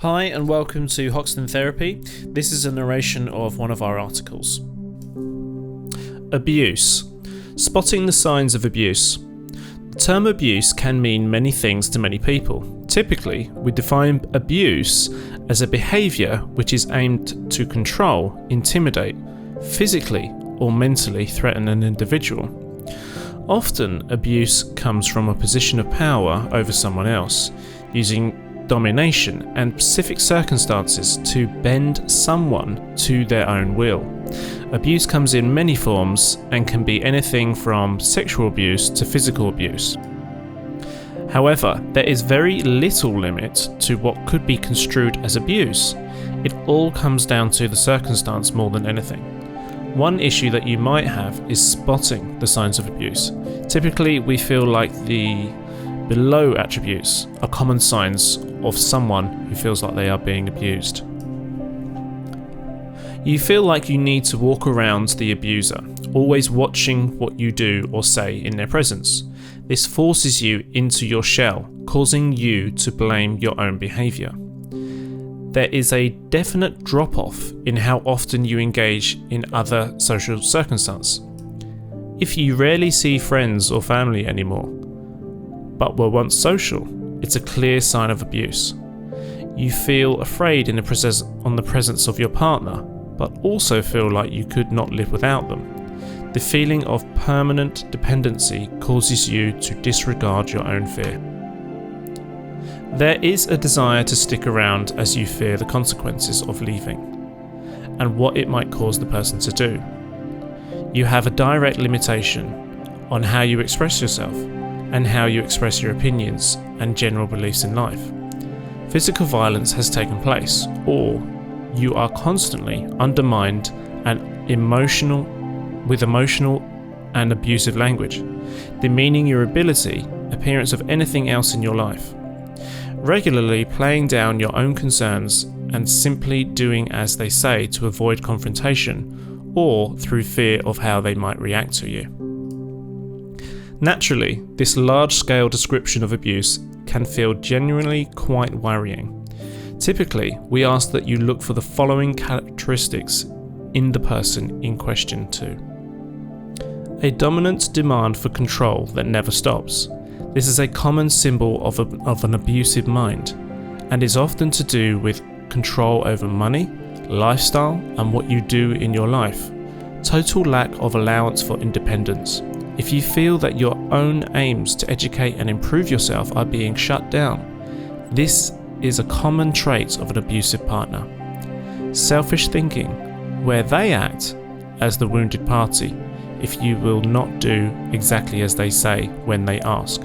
Hi and welcome to Hoxton Therapy. This is a narration of one of our articles. Abuse. Spotting the signs of abuse. The term abuse can mean many things to many people. Typically, we define abuse as a behaviour which is aimed to control, intimidate, physically or mentally threaten an individual. Often, abuse comes from a position of power over someone else, using domination and specific circumstances to bend someone to their own will. Abuse comes in many forms and can be anything from sexual abuse to physical abuse. However, there is very little limit to what could be construed as abuse. It all comes down to the circumstance more than anything. One issue that you might have is spotting the signs of abuse. Typically, we feel like the below attributes are common signs of someone who feels like they are being abused. You feel like you need to walk around the abuser, always watching what you do or say in their presence. This forces you into your shell, causing you to blame your own behaviour. There is a definite drop-off in how often you engage in other social circumstances. If you rarely see friends or family anymore, but were once social, it's a clear sign of abuse. You feel afraid on the presence of your partner, but also feel like you could not live without them. The feeling of permanent dependency causes you to disregard your own fear. There is a desire to stick around as you fear the consequences of leaving, and what it might cause the person to do. You have a direct limitation on how you express yourself, and how you express your opinions and general beliefs in life. Physical violence has taken place, or you are constantly undermined and emotional and abusive language, demeaning your ability, appearance of anything else in your life. Regularly playing down your own concerns and simply doing as they say to avoid confrontation, or through fear of how they might react to you. Naturally, this large-scale description of abuse can feel genuinely quite worrying. Typically, we ask that you look for the following characteristics in the person in question too. A dominant demand for control that never stops. This is a common symbol of an abusive mind, and is often to do with control over money, lifestyle, and what you do in your life. Total lack of allowance for independence. If you feel that your own aims to educate and improve yourself are being shut down, this is a common trait of an abusive partner. Selfish thinking, where they act as the wounded party if you will not do exactly as they say when they ask.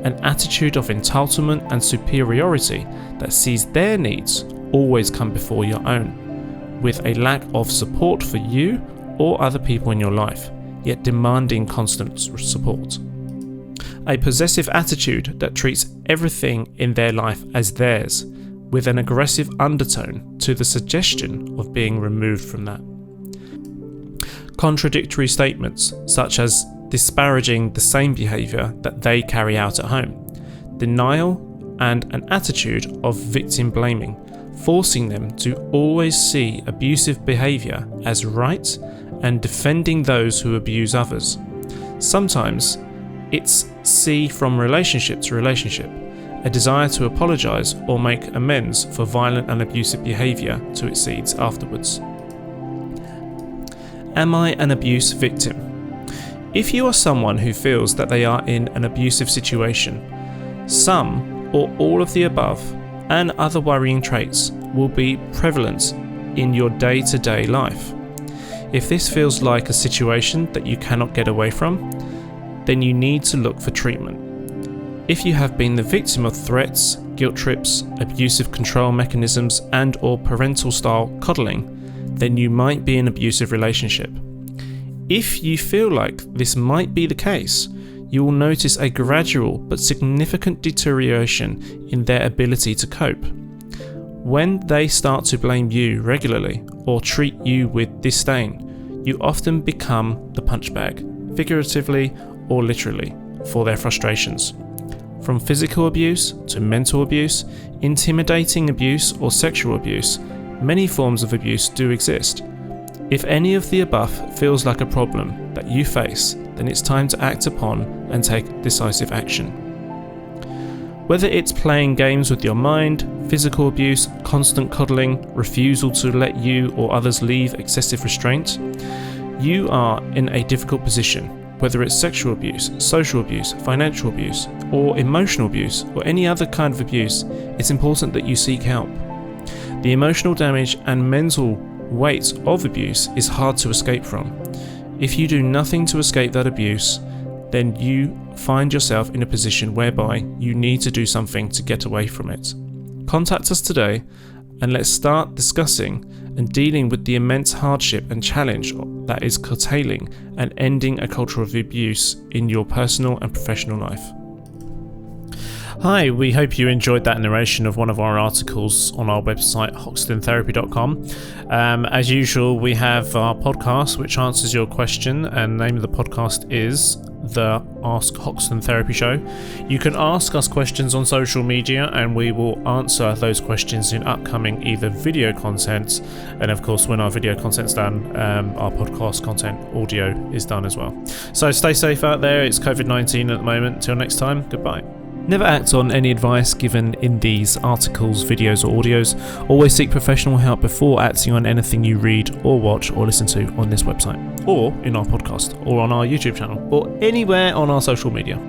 An attitude of entitlement and superiority that sees their needs always come before your own, with a lack of support for you or other people in your life, yet demanding constant support. A possessive attitude that treats everything in their life as theirs, with an aggressive undertone to the suggestion of being removed from that. Contradictory statements, such as disparaging the same behaviour that they carry out at home. Denial and an attitude of victim blaming, forcing them to always see abusive behaviour as right and defending those who abuse others. Sometimes it's see from relationship to relationship, a desire to apologise or make amends for violent and abusive behaviour to its seeds afterwards. Am I an abuse victim? If you are someone who feels that they are in an abusive situation, some or all of the above and other worrying traits will be prevalent in your day-to-day life. If this feels like a situation that you cannot get away from, then you need to look for treatment. If you have been the victim of threats, guilt trips, abusive control mechanisms and/or parental-style coddling, then you might be in an abusive relationship. If you feel like this might be the case, you will notice a gradual but significant deterioration in their ability to cope. When they start to blame you regularly or treat you with disdain, you often become the punchbag, figuratively or literally, for their frustrations. From physical abuse to mental abuse, intimidating abuse, or sexual abuse, many forms of abuse do exist. If any of the above feels like a problem that you face, then it's time to act upon and take decisive action. Whether it's playing games with your mind, physical abuse, constant cuddling, refusal to let you or others leave, excessive restraint, you are in a difficult position. Whether it's sexual abuse, social abuse, financial abuse, or emotional abuse, or any other kind of abuse, it's important that you seek help. The emotional damage and mental weight of abuse is hard to escape from. If you do nothing to escape that abuse, then you find yourself in a position whereby you need to do something to get away from it. Contact us today and let's start discussing and dealing with the immense hardship and challenge that is curtailing and ending a culture of abuse in your personal and professional life. Hi, we hope you enjoyed that narration of one of our articles on our website, hoxtontherapy.com. As usual, we have our podcast, which answers your question, and the name of the podcast is the Ask Hoxton Therapy Show. You can ask us questions on social media, and we will answer those questions in upcoming either video content, and of course, when our video content's done, our podcast content audio is done as well. So stay safe out there. It's COVID-19 at the moment. Till next time, goodbye. Never act on any advice given in these articles, videos or audios. Always seek professional help before acting on anything you read or watch or listen to on this website, or in our podcast, or on our YouTube channel, or anywhere on our social media.